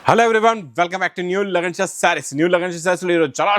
Hello everyone, welcome back to new లగన్షా saris. New లగన్షా సారీస్ లో ఈరోజు చాలా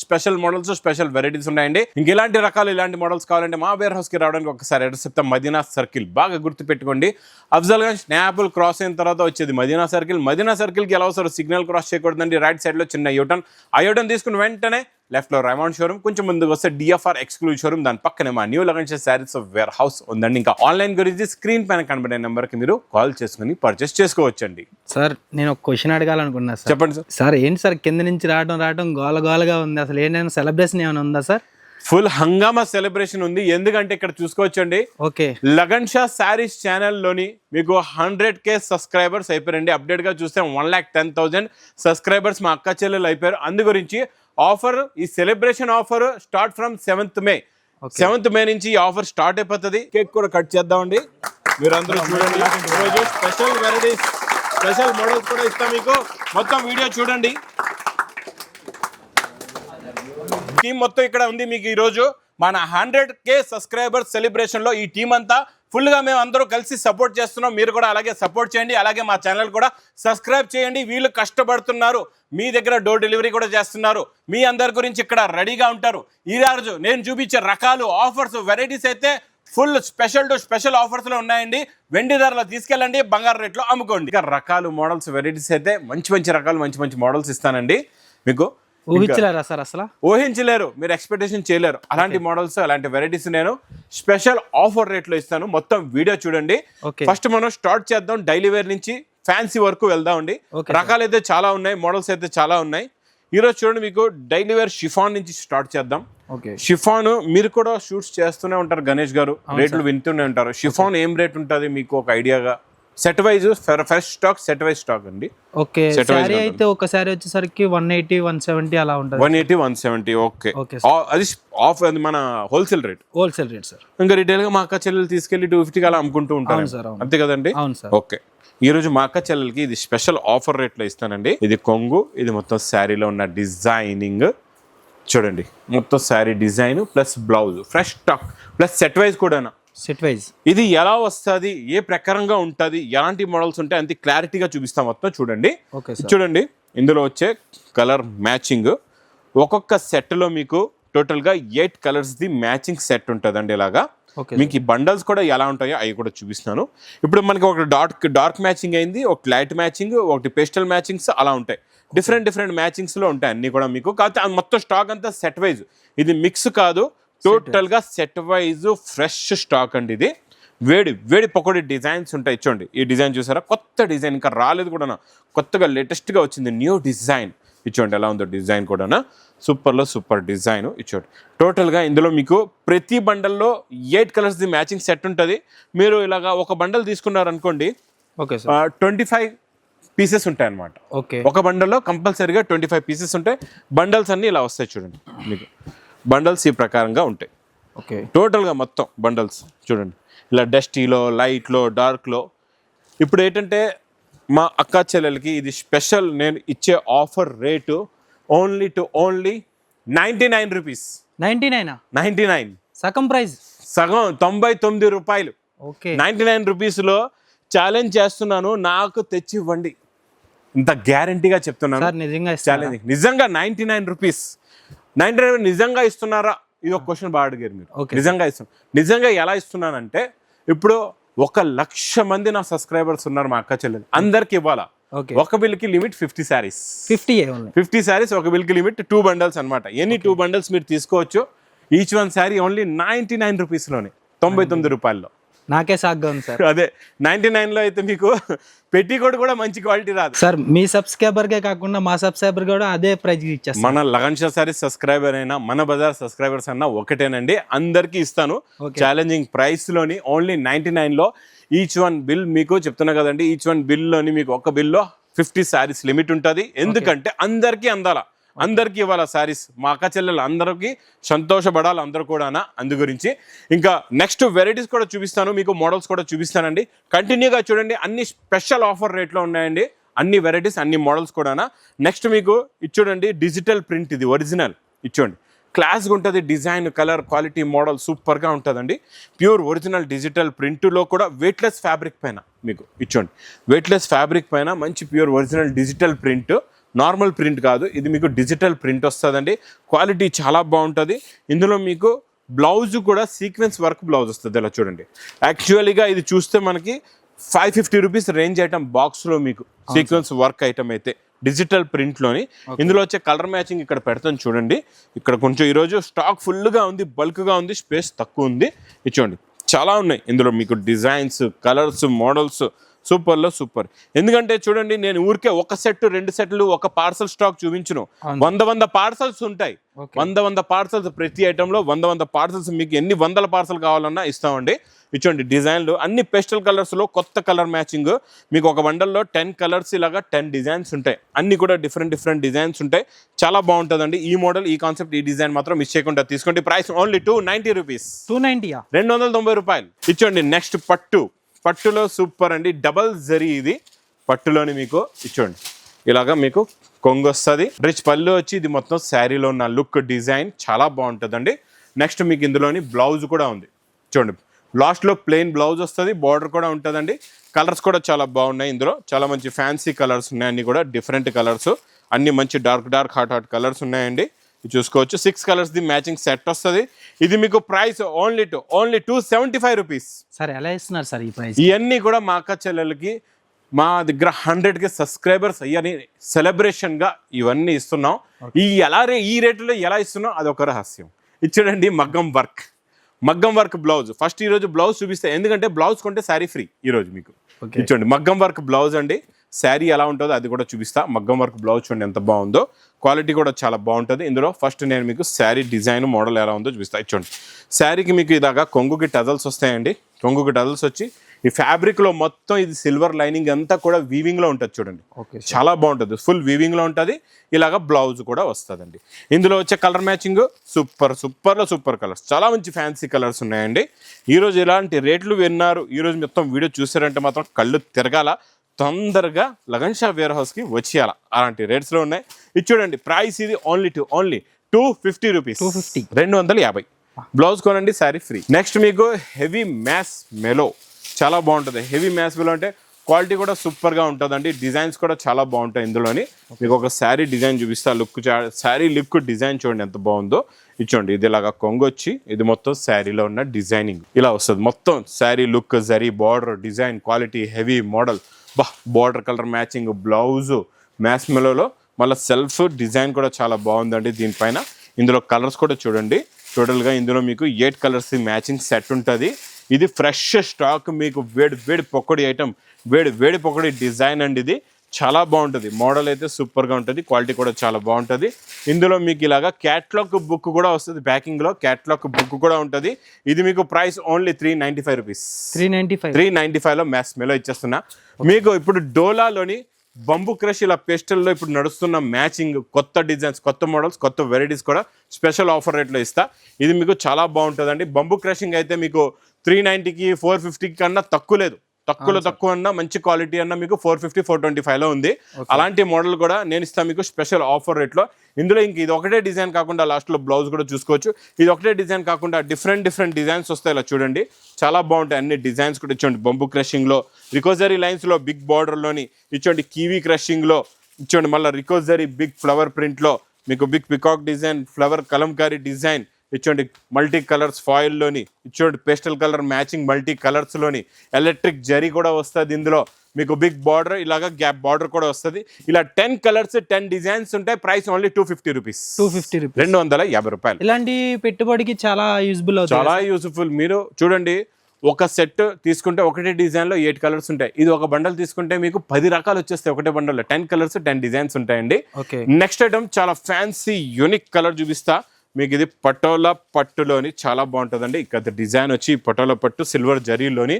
స్పెషల్ మోడల్స్, స్పెషల్ వెరైటీస్ ఉన్నాయండి. ఇంక ఇలాంటి రకాలు, ఇలాంటి మోడల్స్ కావాలంటే మా వేర్ హౌస్ కి రావడానికి ఒకసారి అడ్రస్ చెప్తాం. మదీనా సర్కిల్ బాగా గుర్తు పెట్టుకోండి. అఫ్జల్గంజ్ నేపుల్ క్రాస్ అయిన తర్వాత వచ్చేది మదీనా సర్కిల్. మదీనా సర్కిల్ కి ఎలా వస్తారు, సిగ్నల్ క్రాస్ చేయకూడదండి. రైట్ సైడ్ లో చిన్న యూటర్న్, ఆ యూటర్న్ తీసుకుని వెంటనే లెఫ్ట్ లో రైమాండ్ షోరూమ్, కొంచెం ముందుకు వస్తే డిఎఫ్ఆర్ ఎక్స్క్లూజివ్ షోరూమ్, దాని పక్కనే మా న్యూ లగన్షా సారీస్ వేర్ హౌస్ ఉందండి. ఇంకా ఆన్లైన్ గురించి స్క్రీన్ పైన కనబడే నెంబర్ కి మీరు కాల్ చేసుకుని పర్చేస్ చేసుకోవచ్చండి. సార్ నేను ఒక క్వశ్చన్ అడగాలనుకున్నా సార్. చెప్పండి సార్. సార్ ఏంటి సార్ కింద నుంచి రావడం గోలగా ఉంది, అసలు ఏంటైనా సెలబ్రేషన్ ఏమైనా ఉందా సార్? ఫుల్ హంగామా సెలబ్రేషన్ ఉంది. ఎందుకంటే ఇక్కడ చూసుకోవచ్చండి, ఓకే, లగన్షా సారీస్ ఛానల్లోని మీకు 100K సబ్స్క్రైబర్స్ అయిపోయారండి. అప్డేట్ గా చూస్తే 1,10,000 సబ్స్క్రైబర్స్ మా అక్క చెల్లెలు అయిపోయారు. అందు గురించి ఆఫర్, ఈ celebration offer start from 7th May. 7th May నుంచి ఈ ఆఫర్ స్టార్ట్ అయిపోతుంది. కేక్ కూడా కట్ చేద్దామండి. మీరు అందరూ చూడండి, ఈరోజు స్పెషల్ వెరైటీస్, స్పెషల్ మోడల్స్ కూడా ఇస్తాం మీకు. మొత్తం వీడియో చూడండి. టీం మొత్తం ఇక్కడ ఉంది మీకు. ఈరోజు మన 100K సబ్స్క్రైబర్స్ సెలబ్రేషన్ లో ఈ టీం అంతా ఫుల్ గా మేము అందరూ కలిసి సపోర్ట్ చేస్తున్నాం. మీరు కూడా అలాగే సపోర్ట్ చేయండి. అలాగే మా ఛానల్ కూడా సబ్స్క్రైబ్ చేయండి. వీళ్ళు కష్టపడుతున్నారు, మీ దగ్గర డోర్ డెలివరీ కూడా చేస్తున్నారు. మీ అందరి గురించి ఇక్కడ రెడీగా ఉంటారు. ఈ రోజు నేను చూపించే రకాలు, ఆఫర్స్, వెరైటీస్ అయితే full special to special offers లో ఉన్నాయండి. వెండి ధరలో తీసుకెళ్ళండి, బంగారు రేట్లో అమ్ముకోండి. ఇక రకాలు, మోడల్స్, వెరైటీస్ అయితే మంచి రకాలు, మంచి మోడల్స్ ఇస్తానండి మీకు. ఊహించలేరా సార్? అసలు ఊహించలేరు, మీరు ఎక్స్పెక్టేషన్ చేయలేరు. అలాంటి మోడల్స్, అలాంటి వెరైటీస్ నేను స్పెషల్ ఆఫర్ రేట్ లో ఇస్తాను. మొత్తం వీడియో చూడండి. ఫస్ట్ మనం స్టార్ట్ చేద్దాం. డైలీ వేర్ నుంచి ఫ్యాన్సీ వరకు వెళ్దామండి. రకాలు అయితే చాలా ఉన్నాయి, మోడల్స్ అయితే చాలా ఉన్నాయి. ఈ రోజు చూడండి, మీకు డైలీ వేర్ షిఫాన్ నుంచి స్టార్ట్ చేద్దాం. షిఫాన్ మీరు కూడా షూట్స్ చేస్తూనే ఉంటారు గణేష్ గారు, రేట్లు వింటూనే ఉంటారు. షిఫాన్ ఏం రేట్ ఉంటుంది మీకు ఒక ఐడియాగా? Set wise fresh stock, set wise stock అండి. ఓకే, సారీ అయితే ఒకసారి వచ్చేసరికి 180, 170 అలా ఉంటుంది. 180, 170. ఓకే, అది ఆఫ్, అది మన హోల్సేల్ రేట్ సార్. ఇంకా రిటైల్ గా మా అక్క చెల్లెలు తీసుకెళ్లి 250 అలా అమ్ముకుంటూ ఉంటారు, అంతే కదండి? అవును సార్. ఓకే, ఈ రోజు మా అక్క చెల్లెలకి ఇది స్పెషల్ ఆఫర్ రేట్ లో ఇస్తానండి. ఇది కొంగు, ఇది మొత్తం శారీలో ఉన్న డిజైనింగ్ చూడండి. మొత్తం sari design plus blouse, fresh stock plus set wise కూడా. సెట్ వైజ్ ఇది ఎలా వస్తుంది, ఏ ప్రకారంగా ఉంటుంది, ఎలాంటి మోడల్స్ ఉంటాయి అంతే క్లారిటీగా చూపిస్తాం. మొత్తం చూడండి. చూడండి, ఇందులో వచ్చే కలర్ మ్యాచింగ్, ఒక్కొక్క సెట్ లో మీకు టోటల్ గా 8 కలర్స్ ది మ్యాచింగ్ సెట్ ఉంటుందండి. ఇలాగా మీకు ఈ బండల్స్ కూడా ఎలా ఉంటాయో అవి కూడా చూపిస్తాను. ఇప్పుడు మనకి ఒక డార్క్ మ్యాచింగ్ అయింది, ఒక లైట్ మ్యాచింగ్, ఒకటి పేస్టల్ మ్యాచింగ్స్ అలా ఉంటాయి. డిఫరెంట్ మ్యాచింగ్స్ లో ఉంటాయి అన్ని కూడా మీకు. కాకపోతే మొత్తం స్టాక్ అంతా సెట్ వైజ్, ఇది మిక్స్ కాదు, టోటల్ గా సెట్ వైజ్ ఫ్రెష్ స్టాక్ అండి. ఇది వేడి పకోడీ డిజైన్స్ ఉంటాయి. చూడండి, ఈ డిజైన్ చూసారా, కొత్త డిజైన్, ఇంకా రాలేదు కూడా, కొత్తగా లేటెస్ట్ గా వచ్చింది న్యూ డిజైన్. ఇచ్చోండి ఎలా ఉందో డిజైన్ కూడా, సూపర్ డిజైన్. ఇచ్చోండి టోటల్ గా ఇందులో మీకు ప్రతి బండల్లో 8 కలర్స్ ది మ్యాచింగ్ సెట్ ఉంటుంది. మీరు ఇలాగా ఒక బండల్ తీసుకున్నారు అనుకోండి, 25 పీసెస్ ఉంటాయి అనమాట. ఒక బండల్లో కంపల్సరీగా 25 పీసెస్ ఉంటాయి. బండల్స్ అన్ని ఇలా వస్తాయి చూడండి. మీకు బండల్స్ ఈ ప్రకారంగా ఉంటాయి. టోటల్గా మొత్తం బండల్స్ చూడండి, ఇలా డస్టీలో, లైట్లో, డార్క్లో. ఇప్పుడు ఏంటంటే మా అక్క చెల్లెలకి ఇది స్పెషల్ నేను ఇచ్చే ఆఫర్ రేటు ఓన్లీ 99 రూపీస్. 99 సగం ప్రైస్, సగం 99 రూపాయలు. 99 రూపీస్లో ఛాలెంజ్ చేస్తున్నాను, నాకు తెచ్చి ఇవ్వండి. ఇంత గ్యారంటీగా చెప్తున్నాను. నిజంగా 99 రూపీస్, 99 నిజంగా ఇస్తున్నారా? ఇది ఒక క్వశ్చన్ బాగా అడిగారు మీరు. నిజంగా ఇస్తున్నాను. నిజంగా ఎలా ఇస్తున్నానంటే, ఇప్పుడు 1,00,000 మంది నా సబ్స్క్రైబర్స్ ఉన్నారు మా అక్క చెల్లెలు, అందరికి ఇవ్వాలా. ఒక బిల్కి లిమిట్ 50 శారీస్. 50 శారీస్ ఒక బిల్కి లిమిట్. 2 బండల్స్ అనమాట. ఎనీ 2 బండల్స్ మీరు తీసుకోవచ్చు. ఈచ్ వన్ శారీ ఓన్లీ 99 రూపీస్లోనే, 99 రూపాయల్లో. నాకే సాగ్గా ఉంది సార్. అదే 99లో అయితే మీకు పెట్టికోట్ కూడా మంచి క్వాలిటీ రాదు సార్. మీ సబ్స్క్రైబర్కే కాకుండా మా సబ్స్క్రైబర్ కూడా అదే ప్రైజ్ ఇచ్చేస్తాను. మన లగన్షా సారీస్ సబ్స్క్రైబర్ అయినా, మన బజార్ సబ్స్క్రైబర్స్ అన్నా ఒకటేనండి. అందరికీ ఇస్తాను ఛాలెంజింగ్ ప్రైస్ లోని. ఓన్లీ 99లో ఈచ్ వన్ బిల్ మీకు చెప్తున్నా కదండి. ఈచ్ వన్ బిల్ లోని మీకు ఒక బిల్లో 50 శారీస్ లిమిట్ ఉంటుంది. ఎందుకంటే అందరికీ అందాల, అందరికీ ఇవ్వాలి శారీస్. మా అక్క చెల్లెలు అందరికీ సంతోషపడాలి అందరూ కూడా. అందు గురించి ఇంకా నెక్స్ట్ వెరైటీస్ కూడా చూపిస్తాను మీకు, మోడల్స్ కూడా చూపిస్తానండి. కంటిన్యూగా చూడండి, అన్ని స్పెషల్ ఆఫర్ రేట్లో ఉన్నాయండి. అన్ని వెరైటీస్, అన్ని మోడల్స్ కూడా. నెక్స్ట్ మీకు ఇది చూడండి, డిజిటల్ ప్రింట్, ఇది ఒరిజినల్. ఇచ్చోండి క్లాస్గా ఉంటుంది. డిజైన్, కలర్, క్వాలిటీ, మోడల్ సూపర్గా ఉంటుందండి. ప్యూర్ ఒరిజినల్ డిజిటల్ ప్రింట్లో కూడా వెయిట్లెస్ ఫ్యాబ్రిక్ పైన మీకు ఇచ్చోండి. వెయిట్లెస్ ఫ్యాబ్రిక్ పైన మంచి pure original digital print, normal print కాదు, ఇది మీకు డిజిటల్ ప్రింట్ వస్తుందండి. క్వాలిటీ చాలా బాగుంటుంది. ఇందులో మీకు బ్లౌజ్ కూడా సీక్వెన్స్ వర్క్ బ్లౌజ్ వస్తుంది. ఇలా చూడండి. యాక్చువల్గా ఇది చూస్తే మనకి 550 రూపీస్ రేంజ్ ఐటమ్ బాక్స్లో మీకు సీక్వెన్స్ వర్క్ ఐటమ్ అయితే డిజిటల్ ప్రింట్లోని. ఇందులో వచ్చే కలర్ మ్యాచింగ్ ఇక్కడ పెడతాను చూడండి. ఇక్కడ కొంచెం ఈరోజు స్టాక్ ఫుల్గా ఉంది, బల్క్గా ఉంది, స్పేస్ తక్కువ ఉంది. ఇచ్చోండి చాలా ఉన్నాయి ఇందులో మీకు డిజైన్స్, కలర్స్, మోడల్స్ సూపర్లో సూపర్. ఎందుకంటే చూడండి, నేను ఊరికే ఒక సెట్, 2 సెట్లు, ఒక పార్సల్ స్టాక్ చూపించును. 100 పార్సల్స్ ఉంటాయి. 100 పార్సల్స్, ప్రతి ఐటెంలో 100 పార్సల్స్. మీకు ఎన్ని వందల పార్సల్ కావాలన్నా ఇస్తామండి. ఇచ్చోండి డిజైన్లు అన్ని పెస్టల్ కలర్స్లో కొత్త కలర్ మ్యాచింగ్. మీకు ఒక బండల్లో 10 కలర్స్ ఇలాగా 10 డిజైన్స్ ఉంటాయి. అన్ని కూడా డిఫరెంట్ డిజైన్స్ ఉంటాయి. చాలా బాగుంటుందండి. ఈ మోడల్, ఈ కాన్సెప్ట్, ఈ డిజైన్ మాత్రం మిస్ చేయకుండా తీసుకోండి. Price only 290 rupees. 290 రూపాయలు. ఇచ్చోండి నెక్స్ట్ పట్టులో సూపర్ అండి. డబల్ జరీ ఇది పట్టులోని మీకు ఇచ్చోండి. ఇలాగా మీకు కొంగు వస్తుంది, రిచ్ పళ్ళు వచ్చి, ఇది మొత్తం శారీలో ఉన్న లుక్, డిజైన్ చాలా బాగుంటుందండి. నెక్స్ట్ మీకు ఇందులోని బ్లౌజ్ కూడా ఉంది చూడండి. లాస్ట్లో ప్లెయిన్ బ్లౌజ్ వస్తుంది, బార్డర్ కూడా ఉంటుందండి. కలర్స్ కూడా చాలా బాగున్నాయి. ఇందులో చాలా మంచి ఫ్యాన్సీ కలర్స్ ఉన్నాయి. అన్ని కూడా డిఫరెంట్ కలర్స్, అన్ని మంచి డార్క్ హాట్ కలర్స్ ఉన్నాయండి. చూసుకోవచ్చు. 6 కలర్స్ ది మ్యాచింగ్ సెట్ వస్తుంది. ఇది మీకు ప్రైస్ ఓన్లీ 275 రూపీస్. సార్ ఎలా ఇస్తున్నారు సార్ ఈ ప్రైస్? ఇవన్నీ కూడా మా అక్క చెల్లెలకి మా దగ్గర 100కి సబ్స్క్రైబర్స్ అయ్యని సెలబ్రేషన్గా ఇవన్నీ ఇస్తున్నాం. ఈ రేట్లో ఎలా ఇస్తున్నాం అదొక రహస్యం. ఇచ్చాడండి మగ్గం వర్క్ బ్లౌజ్. ఫస్ట్ ఈరోజు బ్లౌజ్ చూపిస్తే, ఎందుకంటే బ్లౌజ్ కొంటే శారీ ఫ్రీ ఈరోజు మీకు. ఇచ్చండి మగ్గం వర్క్ బ్లౌజ్ అండి. శారీ ఎలా ఉంటుందో అది కూడా చూపిస్తా. మగ్గం వర్క్ బ్లౌజ్ చూడండి ఎంత బాగుందో, క్వాలిటీ కూడా చాలా బాగుంటుంది. ఇందులో ఫస్ట్ నేను మీకు శారీ డిజైన్, మోడల్ ఎలా ఉందో చూపిస్తా. ఇచ్చండి శారీకి మీకు ఇలాగా కొంగుకి టజల్స్ వస్తాయండి. కొంగుకి టజల్స్ వచ్చి ఈ ఫ్యాబ్రిక్లో మొత్తం ఇది సిల్వర్ లైనింగ్ అంతా కూడా వీవింగ్లో ఉంటుంది చూడండి. చాలా బాగుంటుంది, ఫుల్ వీవింగ్లో ఉంటుంది. ఇలాగా బ్లౌజ్ కూడా వస్తుందండి. ఇందులో వచ్చే కలర్ మ్యాచింగ్ సూపర్ కలర్స్, చాలా మంచి ఫ్యాన్సీ కలర్స్ ఉన్నాయండి. ఈరోజు ఇలాంటి రేట్లు విన్నారు. ఈరోజు మొత్తం వీడియో చూసారంటే మాత్రం కళ్ళు తిరగాల, తొందరగా లగన్ షా వేర్ హౌస్కి వచ్చేయాల. అలాంటి రేట్స్లో ఉన్నాయి. ఇది చూడండి ప్రైస్ ఇది ఓన్లీ 250 రూపీస్. 250. బ్లౌజ్ కొనండి, శారీ ఫ్రీ. నెక్స్ట్ మీకు హెవీ మ్యాస్ మెలో చాలా బాగుంటుంది. హెవీ మ్యాస్ మెలో అంటే క్వాలిటీ కూడా సూపర్గా ఉంటుందండి. డిజైన్స్ కూడా చాలా బాగుంటాయి. ఇందులోని మీకు ఒక శారీ డిజైన్ చూపిస్తా. శారీ లుక్ డిజైన్ చూడండి ఎంత బాగుందో. ఇచ్చోండి ఇది ఇలాగా కొంగొచ్చి, ఇది మొత్తం శారీలో ఉన్న డిజైనింగ్ ఇలా వస్తుంది. మొత్తం sari look, zari, border, design, quality, heavy model, border colour matching, blouse మ్యాస్ మెలోలో మళ్ళీ సెల్ఫ్ డిజైన్ కూడా చాలా బాగుందండి దీనిపైన. ఇందులో కలర్స్ కూడా చూడండి. టోటల్గా ఇందులో మీకు 8 కలర్స్ మ్యాచింగ్ సెట్ ఉంటుంది. ఇది ఫ్రెష్ స్టాక్, మీకు వేడి పొక్కడి ఐటమ్, వేడి పొక్కడి డిజైన్ అండి. ఇది చాలా బాగుంటుంది. మోడల్ అయితే సూపర్గా ఉంటుంది, క్వాలిటీ కూడా చాలా బాగుంటుంది. ఇందులో మీకు ఇలాగా క్యాట్లాగ్ బుక్ కూడా వస్తుంది. ప్యాకింగ్లో క్యాట్లాగ్ బుక్ కూడా ఉంటుంది. ఇది మీకు ప్రైస్ ఓన్లీ 395 రూపీస్. 395లో మ్యాస్ మెలో ఇచ్చేస్తున్నా మీకు. ఇప్పుడు డోలాలోని బంబు క్రష్ ఇలా పేస్టల్లో ఇప్పుడు నడుస్తున్న మ్యాచింగ్, కొత్త డిజైన్స్, కొత్త మోడల్స్, కొత్త వెరైటీస్ కూడా స్పెషల్ ఆఫర్ రేట్లో ఇస్తా. ఇది మీకు చాలా బాగుంటుందండి. బంబు క్రషింగ్ అయితే మీకు 390కి 450 కన్నా తక్కువ లేదు. తక్కువ అన్నా మంచి క్వాలిటీ అన్నా మీకు 450, 425లో ఉంది. అలాంటి మోడల్ కూడా నేను ఇస్తాను మీకు స్పెషల్ ఆఫర్ రేట్లో. ఇందులో ఇంక ఇది ఒకటే డిజైన్ కాకుండా లాస్ట్లో బ్లౌజ్ కూడా చూసుకోవచ్చు. ఇది ఒకటే డిజైన్ కాకుండా డిఫరెంట్ డిజైన్స్ వస్తాయి. ఇలా చూడండి చాలా బాగుంటాయి. అన్ని డిజైన్స్ కూడా ఇచ్చోండి. బంబు క్రషింగ్లో, రికోజరీ లైన్స్లో, బిగ్ బార్డర్లోని ఇచ్చోండి. కీవీ క్రషింగ్లో ఇచ్చోండి. మళ్ళీ రికోజరీ బిగ్ ఫ్లవర్ ప్రింట్లో మీకు big peacock design, flower kalamkari design ఇచ్చోండి. మల్టీ కలర్స్ ఫాయిల్లోని ఇచ్చోండి. పేస్టల్ కలర్ మ్యాచింగ్ మల్టీ కలర్స్లోని ఎలక్ట్రిక్ జరీ కూడా వస్తుంది. ఇందులో మీకు బిగ్ బార్డర్, ఇలాగా గ్యాప్ బార్డర్ కూడా వస్తుంది. ఇలా 10 కలర్స్ 10 డిజైన్స్ ఉంటాయి. Price only 250 rupees. 250 రూపాయలు. ఇలాంటి పెట్టుబడికి చాలా యూజ్ఫుల్ అవుతుంది. చాలా యూజ్ఫుల్. మీరు చూడండి, ఒక సెట్ తీసుకుంటే ఒకటే డిజైన్లో 8 కలర్స్ ఉంటాయి. ఇది ఒక బండల్ తీసుకుంటే మీకు 10 రకాలు వచ్చేస్తాయి ఒకటే బండల్లో. 10 కలర్స్ 10 డిజైన్స్ ఉంటాయండి. నెక్స్ట్ ఐటమ్ చాలా ఫ్యాన్సీ యూనిక్ కలర్ చూపిస్తా మీకు. ఇది పటోలా పట్టులోని చాలా బాగుంటుందండి. ఇక్కడ డిజైన్ వచ్చి పటోలా పట్టు సిల్వర్ జరీలోని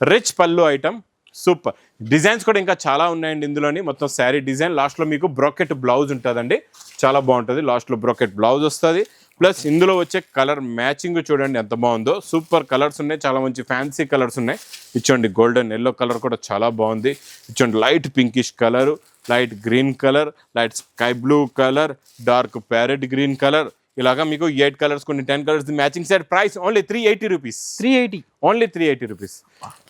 రిచ్ పళ్ళు ఐటమ్, సూపర్ డిజైన్స్ కూడా ఇంకా చాలా ఉన్నాయండి ఇందులోని. మొత్తం శారీ డిజైన్, లాస్ట్లో మీకు బ్రోకెట్ బ్లౌజ్ ఉంటుందండి. చాలా బాగుంటుంది. లాస్ట్లో బ్రోకెట్ బ్లౌజ్ వస్తుంది. ప్లస్ ఇందులో వచ్చే కలర్ మ్యాచింగ్ చూడండి ఎంత బాగుందో. సూపర్ కలర్స్ ఉన్నాయి, చాలా మంచి ఫ్యాన్సీ కలర్స్ ఉన్నాయి. ఇచ్చోండి గోల్డెన్ ఎల్లో కలర్ కూడా చాలా బాగుంది. ఇచ్చోండి light pinkish colour, light green colour, light sky blue colour, dark parrot green colour, ఇలాగా మీకు 8 కలర్స్ కొన్ని 10 colours matching set price only 380 rupees. 380 only 380 rupees.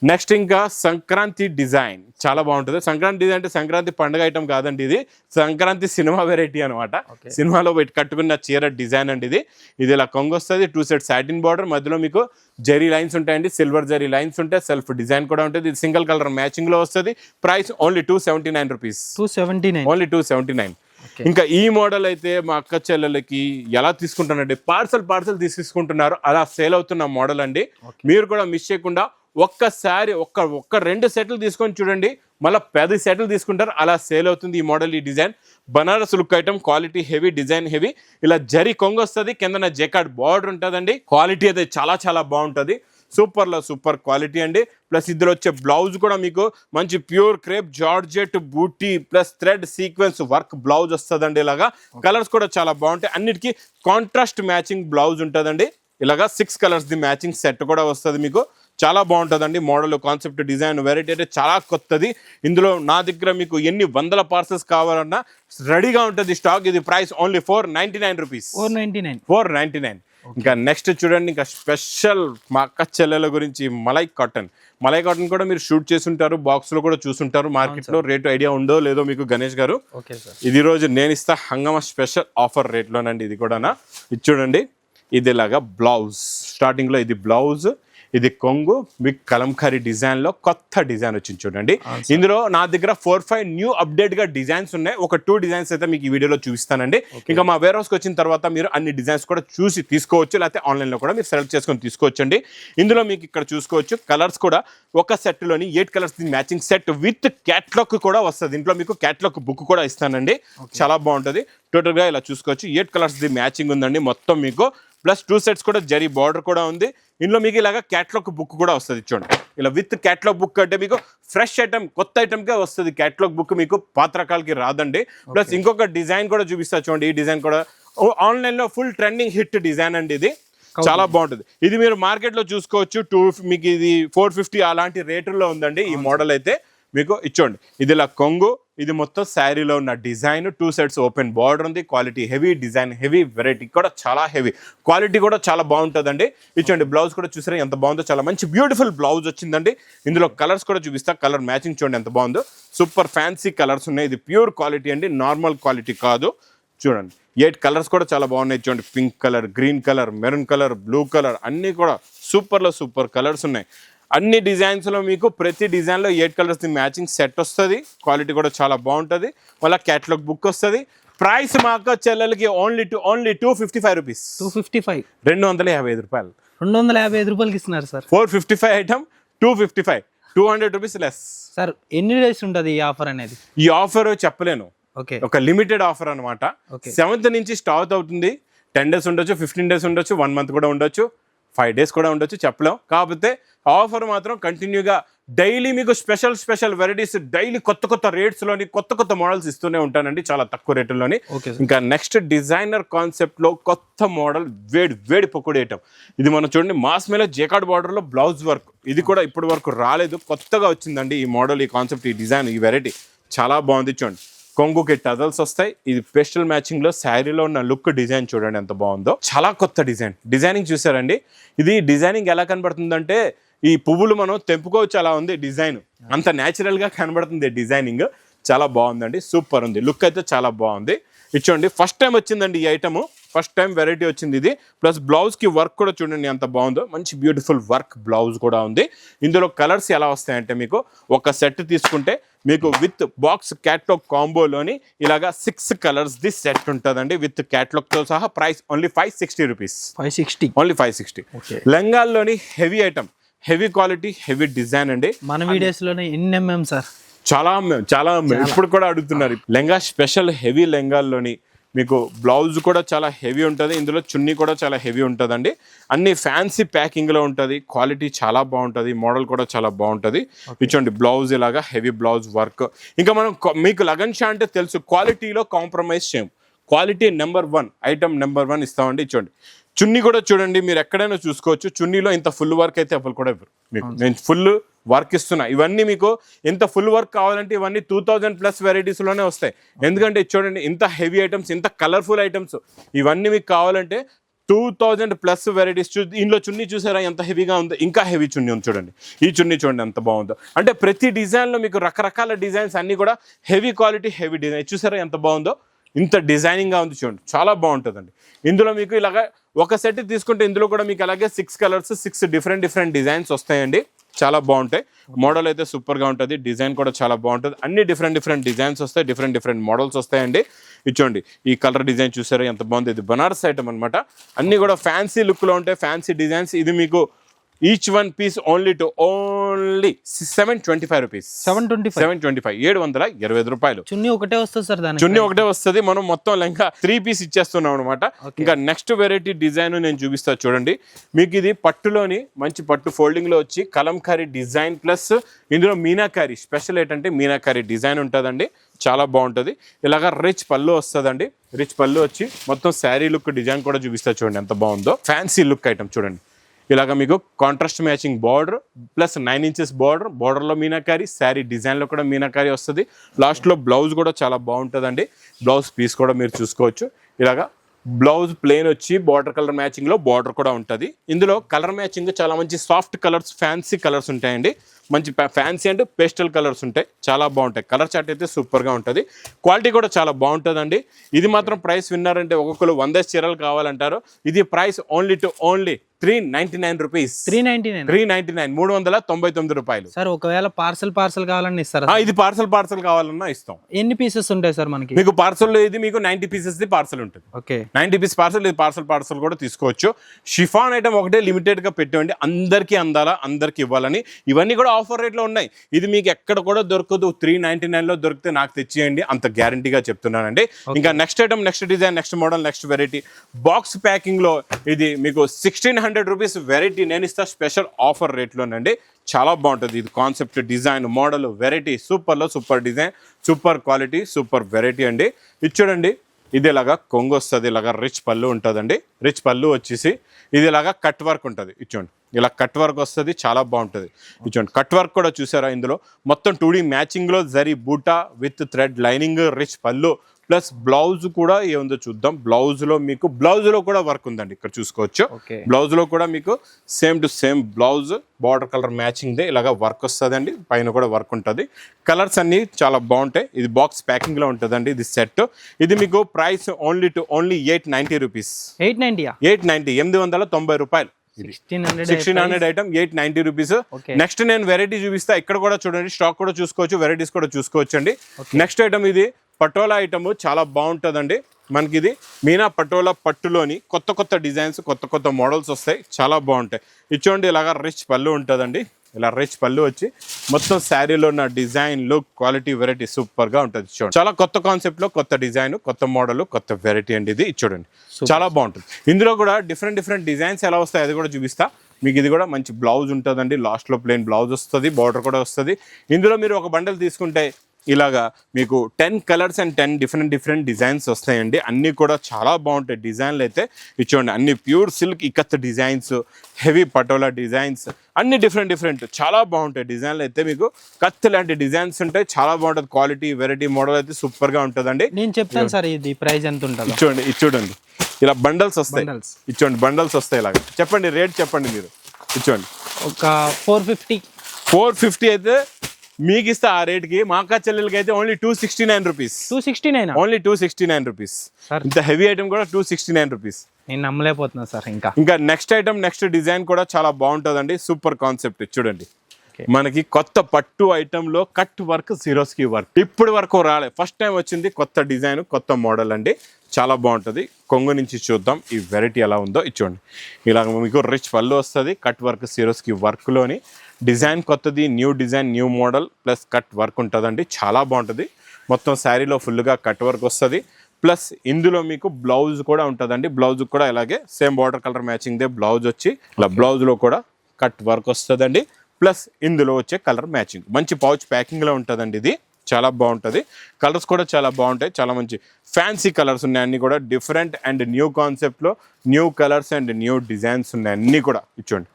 Next ఇంకా సంక్రాంతి డిజైన్ చాలా బాగుంటుంది. సంక్రాంతి డిజైన్ అంటే సంక్రాంతి పండుగ ఐటమ్ కాదండి, ఇది సంక్రాంతి సినిమా వెరైటీ అనమాట. సినిమాలో పెట్టి కట్టుకున్న చీర డిజైన్ అండి ఇది. ఇది ఇలా కొంగు వస్తుంది, 2 సెట్ సాటిన్ బార్డర్, మధ్యలో మీకు జరీ లైన్స్ ఉంటాయండి, సిల్వర్ జరీ లైన్స్ ఉంటాయి, సెల్ఫ్ డిజైన్ కూడా ఉంటుంది. ఇది సింగిల్ కలర్ మ్యాచింగ్ లో వస్తుంది. Price only 279 rupees. 279 ఓన్లీ 279. ఇంకా ఈ మోడల్ అయితే మా అక్క చెల్లెలకి ఎలా తీసుకుంటానండి, పార్సల్ తీసుకుంటున్నారు, అలా సేల్ అవుతున్న మోడల్ అండి. మీరు కూడా మిస్ చేయకుండా ఒక్కసారి ఒక్క 2 సెట్లు తీసుకొని చూడండి, మళ్ళీ 10 సెట్లు తీసుకుంటారు, అలా సేల్ అవుతుంది ఈ మోడల్. ఈ design Banaras look item, quality heavy, design heavy. ఇలా జరీ కొంగు వస్తుంది, కిందన జెకార్డ్ బార్డర్ ఉంటుందండి. క్వాలిటీ అయితే చాలా చాలా బాగుంటుంది. సూపర్ క్వాలిటీ అండి. ప్లస్ ఇందులో వచ్చే బ్లౌజ్ కూడా మీకు మంచి ప్యూర్ క్రేప్ జార్జెట్ బూటీ plus thread sequence work blouse వస్తుందండి. ఇలాగా కలర్స్ కూడా చాలా బాగుంటాయి, అన్నిటికీ కాంట్రాస్ట్ మ్యాచింగ్ బ్లౌజ్ ఉంటుందండి. ఇలాగా 6 కలర్స్ ది మ్యాచింగ్ సెట్ కూడా వస్తుంది మీకు. చాలా బాగుంటుందండి మోడల్, కాన్సెప్ట్, డిజైన్, వెరైటీ అయితే చాలా కొత్తది. ఇందులో నా దగ్గర మీకు ఎన్ని వందల పార్సల్స్ కావాలన్నా రెడీగా ఉంటుంది స్టాక్. ఇది ప్రైస్ ఓన్లీ 499 రూపీస్. 499. ఇంకా నెక్స్ట్ చూడండి, ఇంకా స్పెషల్ మా అక్క చెల్లెల గురించి మలై కాటన్ కూడా మీరు షూట్ చేస్తుంటారు, బాక్స్ లో కూడా చూస్తుంటారు. మార్కెట్ లో రేటు ఐడియా ఉందో లేదో మీకు గణేష్ గారు. ఇది రోజు నేను ఇస్తా హంగామా స్పెషల్ ఆఫర్ రేట్ లోనండి. ఇది కూడా ఇది చూడండి, ఇది ఇలాగా బ్లౌజ్ స్టార్టింగ్ లో, ఇది బ్లౌజ్, ఇది కొంగు, మీకు కలంకారీ డిజైన్ లో కొత్త డిజైన్ వచ్చింది చూడండి. ఇందులో నా దగ్గర 4-5 న్యూ అప్డేట్ గా డిజైన్స్ ఉన్నాయి. ఒక 2 డిజైన్స్ అయితే మీకు ఈ వీడియోలో చూపిస్తానండి. ఇంకా మా వేర్ హౌస్ కి వచ్చిన తర్వాత మీరు అన్ని డిజైన్స్ కూడా చూసి తీసుకోవచ్చు, లేకపోతే ఆన్లైన్ లో కూడా మీరు సెలెక్ట్ చేసుకొని తీసుకోవచ్చండి. ఇందులో మీకు ఇక్కడ చూసుకోవచ్చు కలర్స్ కూడా ఒక సెట్ లోని 8 colours matching set with catalogue కూడా వస్తుంది. ఇంట్లో మీకు క్యాట్లాగ్ బుక్ కూడా ఇస్తానండి, చాలా బాగుంటుంది. టోటల్ గా ఇలా చూసుకోవచ్చు, 8 కలర్స్ ది మ్యాచింగ్ ఉందండి మొత్తం మీకు. ప్లస్ 2 సెట్స్ కూడా జరీ బార్డర్ కూడా ఉంది. ఇందులో మీకు ఇలాగా క్యాట్లాగ్ బుక్ కూడా వస్తుంది చూడండి. ఇలా విత్ క్యాట్లాగ్ బుక్ అంటే మీకు ఫ్రెష్ ఐటమ్, కొత్త ఐటమ్కే వస్తుంది క్యాట్లాగ్ బుక్, మీకు పాత రకాలకి రాదండి. ప్లస్ ఇంకొక డిజైన్ కూడా చూపిస్తా చూడండి. ఈ డిజైన్ కూడా ఆన్లైన్ లో ఫుల్ ట్రెండింగ్ హిట్ డిజైన్ అండి, ఇది చాలా బాగుంటుంది. ఇది మీరు మార్కెట్ లో చూసుకోవచ్చు, మీకు ఇది 450 అలాంటి రేటుల్లో ఉందండి ఈ మోడల్ అయితే. మీకు ఇచ్చోండి, ఇది ఇలా కొంగు, ఇది మొత్తం శారీలో ఉన్న డిజైన్, 2 సెట్స్ ఓపెన్ బార్డర్ ఉంది. Quality heavy, design heavy, variety కూడా చాలా హెవీ, క్వాలిటీ కూడా చాలా బాగుంటుందండి. ఇచ్చోండి బ్లౌజ్ కూడా చూసారా ఎంత బాగుందో, చాలా మంచి బ్యూటిఫుల్ బ్లౌజ్ వచ్చిందండి. ఇందులో కలర్స్ కూడా చూపిస్తా, కలర్ మ్యాచింగ్ చూడండి ఎంత బాగుందో, సూపర్ ఫ్యాన్సీ కలర్స్ ఉన్నాయి. ఇది ప్యూర్ క్వాలిటీ అండి, నార్మల్ క్వాలిటీ కాదు. చూడండి 8 కలర్స్ కూడా చాలా బాగున్నాయి చూడండి. Pink colour, green colour, maroon colour, blue colour, అన్నీ కూడా సూపర్ కలర్స్ ఉన్నాయి. అన్ని డిజైన్స్ లో మీకు ప్రతి డిజైన్ లో 8 కలర్స్ మ్యాచింగ్ సెట్ వస్తుంది. క్వాలిటీ కూడా చాలా బాగుంటుంది. మళ్ళీ క్యాటలాగ్ బుక్ వస్తుంది. ప్రైస్ మా అక్క చెల్లెలకి ఓన్లీ 255 రూపీస్. 255, 255 రూపాయలు. 255 రూపాయలకి ఇస్తున్నారు sir. 455 item 255, 200 rupees less. Sir ఎన్ని డేస్ ఉంటుంది ఈ ఆఫర్ అనేది? ఈ ఆఫర్ చెప్పలేను, ఒక లిమిటెడ్ ఆఫర్ అనమాట. 7th నుంచి స్టార్ట్ అవుతుంది. 10 డేస్ ఉండొచ్చు, 15 డేస్ ఉండొచ్చు, 1 మంత్ కూడా ఉండొచ్చు, 5 డేస్ కూడా ఉండొచ్చు, చెప్పలేం. కాకపోతే ఆఫర్ మాత్రం కంటిన్యూగా డైలీ మీకు స్పెషల్ వెరైటీస్, డైలీ కొత్త రేట్స్లోని కొత్త మోడల్స్ ఇస్తూనే ఉంటానండి, చాలా తక్కువ రేట్లోని. ఇంకా నెక్స్ట్ డిజైనర్ కాన్సెప్ట్లో కొత్త మోడల్, వేడి పకోడీ ఐటమ్. ఇది మనం చూడండి, మాస్ మేలో జేకార్డ్ బార్డర్లో బ్లౌజ్ వర్క్. ఇది కూడా ఇప్పటి వరకు రాలేదు, కొత్తగా వచ్చిందండి ఈ మోడల్, ఈ కాన్సెప్ట్, ఈ డిజైన్, ఈ వెరైటీ చాలా బాగుంది. చూడండి కొంగుకి టజల్స్ వస్తాయి. ఇది పేస్టల్ మ్యాచింగ్ లో శారీలో ఉన్న లుక్ డిజైన్ చూడండి ఎంత బాగుందో, చాలా కొత్త డిజైనింగ్ చూసారండి. ఇది డిజైనింగ్ ఎలా కనబడుతుందంటే ఈ పువ్వులు మనం తెంపుకోవచ్చు అలా ఉంది డిజైన్, అంత న్యాచురల్ గా కనబడుతుంది డిజైనింగ్. చాలా బాగుందండి, సూపర్ ఉంది, లుక్ అయితే చాలా బాగుంది. ఇచ్చోండి ఫస్ట్ టైం వచ్చిందండి ఈ ఐటమ్, ఫస్ట్ టైం వెరైటీ వచ్చింది ఇది. ప్లస్ బ్లౌజ్ కి వర్క్ కూడా చూడండి ఎంత బాగుందో, మంచి బ్యూటిఫుల్ వర్క్ బ్లౌజ్ కూడా ఉంది. ఇందులో కలర్స్ ఎలా వస్తాయంటే మీకు ఒక సెట్ తీసుకుంటే మీకు విత్ బాక్స్ క్యాట్లాగ్ కాంబోలోని ఇలాగా 6 కలర్స్ ది సెట్ ఉంటుందండి విత్ క్యాట్లాగ్ తో సహా. Price only 560 rupees. 560 ఓన్లీ 560. లెంగాల్లోని heavy item, heavy quality, heavy design అండి. మన వీడియోస్ లోనే ఎన్ని సార్? చాలా ఇప్పుడు కూడా అడుగుతున్నారు. లెంగా స్పెషల్ హెవీ లెంగాల్లోని మీకు బ్లౌజ్ కూడా చాలా హెవీ ఉంటుంది. ఇందులో చున్నీ కూడా చాలా హెవీ ఉంటుందండి. అన్ని ఫ్యాన్సీ ప్యాకింగ్లో ఉంటుంది. క్వాలిటీ చాలా బాగుంటుంది. మోడల్ కూడా చాలా బాగుంటుంది. ఇచ్చోండి బ్లౌజ్ ఇలాగా హెవీ బ్లౌజ్ వర్క్. ఇంకా మనం మీకు లగన్ షా అంటే తెలుసు, క్వాలిటీలో కాంప్రమైజ్ చేయం. క్వాలిటీ నెంబర్ 1, ఐటమ్ నెంబర్ 1 ఇస్తామండి. ఇచ్చోండి చున్నీ కూడా చూడండి, మీరు ఎక్కడైనా చూసుకోవచ్చు. చున్నీలో ఇంత ఫుల్ వర్క్ అయితే అప్పుడు కూడా ఇవ్వరు మీకు. నేను ఫుల్ వర్క్ ఇస్తున్నా. ఇవన్నీ మీకు ఎంత ఫుల్ వర్క్ కావాలంటే ఇవన్నీ 2000+ వెరైటీస్లోనే వస్తాయి. ఎందుకంటే చూడండి ఇంత హెవీ ఐటమ్స్, ఇంత కలర్ఫుల్ ఐటమ్స్ ఇవన్నీ మీకు కావాలంటే 2000+ వెరైటీస్. ఇందులో చున్నీ చూసారా ఎంత హెవీగా ఉందో, ఇంకా హెవీ చున్నీ ఉంది చూడండి. ఈ చున్నీ చూడండి ఎంత బాగుందో. అంటే ప్రతి డిజైన్లో మీకు రకరకాల డిజైన్స్ అన్నీ కూడా హెవీ క్వాలిటీ, హెవీ డిజైన్. చూసారా ఎంత బాగుందో, ఇంత డిజైనింగ్గా ఉంది చూడండి, చాలా బాగుంటుందండి. ఇందులో మీకు ఇలాగ ఒక సెట్ తీసుకుంటే ఇందులో కూడా మీకు అలాగే 6 కలర్స్, 6 డిఫరెంట్ డిజైన్స్ వస్తాయండి. చాలా బాగుంటాయి. మోడల్ అయితే సూపర్గా ఉంటుంది, డిజైన్ కూడా చాలా బాగుంటుంది. అన్ని డిఫరెంట్ డిజైన్స్ వస్తాయి, డిఫరెంట్ మోడల్స్ వస్తాయండి. ఇచ్చోండి ఈ కలర్ డిజైన్ చూసారా ఎంత బాగుంది. ఇది బనారస్ ఐటమ్ అనమాట. అన్నీ కూడా ఫ్యాన్సీ లుక్లో ఉంటాయి, ఫ్యాన్సీ డిజైన్స్. ఇది మీకు each one piece only 725 rupees. 725 రూపాయలు. చున్నీ ఒకటే వస్తుంది సార్, చున్నీ ఒకటే వస్తుంది. మనం మొత్తం ఇంకా 3 పీస్ ఇచ్చేస్తున్నాం అనమాట. ఇంకా నెక్స్ట్ వెరైటీ డిజైన్ నేను చూపిస్తా చూడండి. మీకు ఇది పట్టులోని మంచి పట్టు ఫోల్డింగ్ లో వచ్చి కలంకారీ డిజైన్ ప్లస్ ఇందులో మీనాకారీ స్పెషల్ ఏంటంటే మీనాకారీ డిజైన్ ఉంటుందండి. చాలా బాగుంటుంది. ఇలాగా రిచ్ పళ్ళు వస్తుందండి. రిచ్ పళ్ళు వచ్చి మొత్తం శారీ లుక్ డిజైన్ కూడా చూపిస్తా చూడండి ఎంత బాగుందో. ఫ్యాన్సీ లుక్ ఐటమ్ చూడండి. ఇలాగ మీకు contrast matching border plus 9 inches బార్డర్లో మీనాకారీ, శారీ డిజైన్లో కూడా మీనాకారీ వస్తుంది. లాస్ట్లో బ్లౌజ్ కూడా చాలా బాగుంటుందండి. బ్లౌజ్ పీస్ కూడా మీరు చూసుకోవచ్చు. ఇలాగా బ్లౌజ్ ప్లెయిన్ వచ్చి బార్డర్ కలర్ మ్యాచింగ్లో బార్డర్ కూడా ఉంటుంది. ఇందులో కలర్ మ్యాచింగ్ చాలా మంచి సాఫ్ట్ కలర్స్, ఫ్యాన్సీ కలర్స్ ఉంటాయండి. మంచి ఫ్యాన్సీ అండ్ పేస్టల్ కలర్స్ ఉంటాయి, చాలా బాగుంటాయి. కలర్ చార్ట్ అయితే సూపర్గా ఉంటుంది. క్వాలిటీ కూడా చాలా బాగుంటుందండి. ఇది మాత్రం ప్రైస్ విన్నారంటే ఒక్కొక్కరు 100 చీరలు కావాలంటారు. ఇది ప్రైస్ ఓన్లీ 399 రూపీస్. 399 రూపాయలు. సార్ ఒకవేళ పార్సల్ కావాలన్నా ఇస్తారా? ఇది పార్సల్ కావాలన్నా ఇస్తాం. ఎన్ని పీసెస్ ఉంటాయి సార్ మనకి? మీకు పార్సల్ ఇది మీకు 90 పీసెస్ పార్సల్ ఉంటుంది. Okay, 90 piece parcel. ఇది పార్సల్ కూడా తీసుకోవచ్చు. షిఫాన్ ఐటమ్ ఒకటే లిమిటెడ్ గా పెట్టండి, అందరికీ అందాలా, అందరికి ఇవ్వాలని. ఇవన్నీ కూడా ఆఫర్ రేట్ లో ఉన్నాయి. ఇది మీకు ఎక్కడ కూడా దొరకదు. 399 లో దొరికితే నాకు తెచ్చియండి, అంత గ్యారంటీగా చెప్తున్నానండి. ఇంకా next item, next design, next model, next variety box packing లో ఇది మీకు 1600 రూపీస్ వెరైటీ నేను ఇస్తా స్పెషల్ ఆఫర్ రేట్లోనండి. చాలా బాగుంటుంది. ఇది concept, design, model, variety super design, super quality, super variety అండి. ఇది చూడండి, ఇది ఇలాగా కొంగు వస్తుంది, ఇలాగా రిచ్ పళ్ళు ఉంటుందండి. రిచ్ పళ్ళు వచ్చేసి ఇది ఇలాగా కట్ వర్క్ ఉంటుంది. ఇచ్చోండి ఇలా కట్ వర్క్ వస్తుంది, చాలా బాగుంటుంది. ఇచ్చోండి కట్ వర్క్ కూడా చూసారా. ఇందులో మొత్తం 2D మ్యాచింగ్లో జరీ బూటా విత్ థ్రెడ్ లైనింగ్, రిచ్ పళ్ళు ప్లస్ బ్లౌజ్ కూడా ఏముందో చూద్దాం. బ్లౌజ్లో కూడా వర్క్ ఉందండి, ఇక్కడ చూసుకోవచ్చు. బ్లౌజ్లో కూడా మీకు same to same blouse border colour మ్యాచింగ్దే ఇలాగా వర్క్ వస్తుందండి. పైన కూడా వర్క్ ఉంటుంది. కలర్స్ అన్నీ చాలా బాగుంటాయి. ఇది బాక్స్ ప్యాకింగ్లో ఉంటుందండి. ఇది సెట్. ఇది మీకు ప్రైస్ ఓన్లీ 890 రూపీస్. 890 రూపాయలు. 1600 ఐటమ్ 890 రూపీస్. నెక్స్ట్ నేను వెరైటీ చూపిస్తా. ఇక్కడ కూడా చూడండి, స్టాక్ కూడా చూసుకోవచ్చు, వెరైటీస్ కూడా చూసుకోవచ్చు అండి. నెక్స్ట్ ఐటమ్ ఇది పటోలా ఐటమ్, చాలా బాగుంటుందండి. మనకి ఇది మీనా పటోలా పట్టులోని కొత్త డిజైన్స్, కొత్త మోడల్స్ వస్తాయి, చాలా బాగుంటాయి. ఇచ్చోండి ఇలాగా రిచ్ పళ్ళు ఉంటుందండి. ఇలా రిచ్ పళ్ళు వచ్చి మొత్తం శారీలో ఉన్న డిజైన్, లుక్, క్వాలిటీ, వెరైటీ సూపర్గా ఉంటుంది. చూడండి చాలా కొత్త కాన్సెప్ట్లో కొత్త డిజైన్, కొత్త మోడల్, కొత్త వెరైటీ అండి. ఇది చూడండి చాలా బాగుంటుంది. ఇందులో కూడా డిఫరెంట్ డిజైన్స్ ఎలా వస్తాయి అది కూడా చూపిస్తా మీకు. ఇది కూడా మంచి బ్లౌజ్ ఉంటుందండి. లాస్ట్లో ప్లెయిన్ బ్లౌజ్ వస్తుంది, బార్డర్ కూడా వస్తుంది. ఇందులో మీరు ఒక బండల్ తీసుకుంటే ఇలాగా మీకు 10 కలర్స్ అండ్ 10 డిఫరెంట్ డిజైన్స్ వస్తాయండి. అన్నీ కూడా చాలా బాగుంటాయి డిజైన్లు అయితే. ఇచ్చోండి అన్ని pure silk ikat designs, heavy patola designs, అన్ని డిఫరెంట్ చాలా బాగుంటాయి డిజైన్లు అయితే. మీకు కత్ లాంటి డిజైన్స్ ఉంటాయి, చాలా బాగుంటుంది. క్వాలిటీ, వెరైటీ, మోడల్ అయితే సూపర్గా ఉంటుందండి. నేను చెప్తాను సార్, ఇది ప్రైస్ ఎంత ఉంటుంది? చూడండి ఇలా బండల్స్ వస్తాయి. ఇచ్చోండి బండల్స్ వస్తాయి. ఇలాగా చెప్పండి, రేట్ చెప్పండి మీరు. ఇచ్చోండి ఒక 450 అయితే మీకు ఇస్తే ఆ రేట్కి. మా అక్క చెల్లెలకి అయితే ఓన్లీ 269 రూపీస్. 269 only 269 rupees. ఇంత హెవీ ఐటమ్ కూడా 269 రూపీస్. నేను నమ్మలేకపోతున్నా సార్. ఇంకా నెక్స్ట్ ఐటమ్, నెక్స్ట్ డిజైన్ కూడా చాలా బాగుంటుందండి. Super concept. చూడండి మనకి కొత్త పట్టు ఐటెంలో కట్ వర్క్, జీరోస్కి వర్క్ ఇప్పుడు వరకు రాలేదు, ఫస్ట్ టైం వచ్చింది. కొత్త డిజైన్, కొత్త మోడల్ అండి, చాలా బాగుంటుంది. కొంగు నుంచి చూద్దాం ఈ వెరైటీ ఎలా ఉందో. ఇచ్చోండి ఇలా మీకు రిచ్ పళ్ళు వస్తుంది, కట్ వర్క్, జీరోస్కి వర్క్లోని డిజైన్ కొత్తది, new design, new model plus cut work ఉంటుందండి. చాలా బాగుంటుంది. మొత్తం శారీలో ఫుల్గా కట్ వర్క్ వస్తుంది. ప్లస్ ఇందులో మీకు బ్లౌజ్ కూడా ఉంటుందండి. బ్లౌజ్ కూడా ఇలాగే సేమ్ బార్డర్ కలర్ మ్యాచింగ్దే బ్లౌజ్ వచ్చి ఇలా బ్లౌజ్లో కూడా కట్ వర్క్ వస్తుందండి. ప్లస్ ఇందులో వచ్చే కలర్ మ్యాచింగ్ మంచి పౌచ్ ప్యాకింగ్లో ఉంటుందండి. ఇది చాలా బాగుంటుంది. కలర్స్ కూడా చాలా బాగుంటాయి. చాలా మంచి ఫ్యాన్సీ కలర్స్ ఉన్నాయి. అన్నీ కూడా డిఫరెంట్ అండ్ న్యూ కాన్సెప్ట్లో new colours and new designs ఉన్నాయి. అన్నీ కూడా ఇచ్చోండి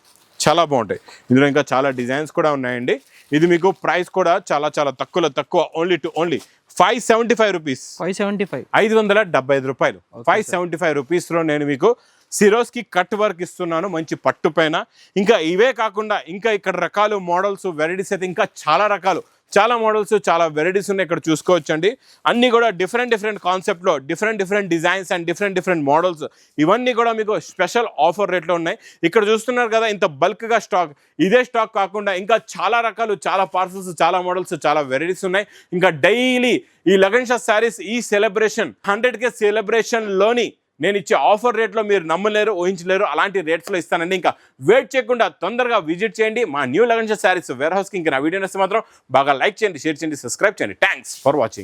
చాలా బాగుంటాయి. ఇందులో ఇంకా చాలా డిజైన్స్ కూడా ఉన్నాయండి. ఇది మీకు ప్రైస్ కూడా చాలా చాలా తక్కువ ఓన్లీ 575 రూపీస్, 575 రూపాయలు. 575 రూపీస్లో నేను మీకు సిరోస్కి కట్ వర్క్ ఇస్తున్నాను మంచి పట్టు పైన. ఇంకా ఇవే కాకుండా ఇంకా ఇక్కడ రకాలు మోడల్స్ వెరైటీస్ అయితే ఇంకా చాలా మోడల్స్ చాలా వెరైటీస్ ఉన్నాయి. ఇక్కడ చూసుకోవచ్చండి. అన్నీ కూడా డిఫరెంట్ కాన్సెప్ట్లో different designs and different models ఇవన్నీ కూడా మీకు స్పెషల్ ఆఫర్ రేట్లో ఉన్నాయి. ఇక్కడ చూస్తున్నారు కదా ఇంత బల్క్గా స్టాక్. ఇదే స్టాక్ కాకుండా ఇంకా చాలా రకాలు, చాలా పార్సల్స్, చాలా మోడల్స్, చాలా వెరైటీస్ ఉన్నాయి. ఇంకా డైలీ ఈ లగన్ షా శారీస్ ఈ సెలబ్రేషన్ 100K సెలబ్రేషన్లోని నేను ఇచ్చే ఆఫర్ రేట్లో మీరు నమ్మలేరు, ఊహించలేరు. అలాంటి రేట్స్లో ఇస్తానండి. ఇంకా వెయిట్ చేయకుండా తొందరగా విజిట్ చేయండి మా న్యూ లగన్ షా శారీస్ వేర్ హౌస్కి. ఇంకా నా వీడియో నచ్చితే మాత్రం బాగా లైక్ చేయండి, షేర్ చేయండి, సబ్స్క్రైబ్ చేయండి. Thanks for watching.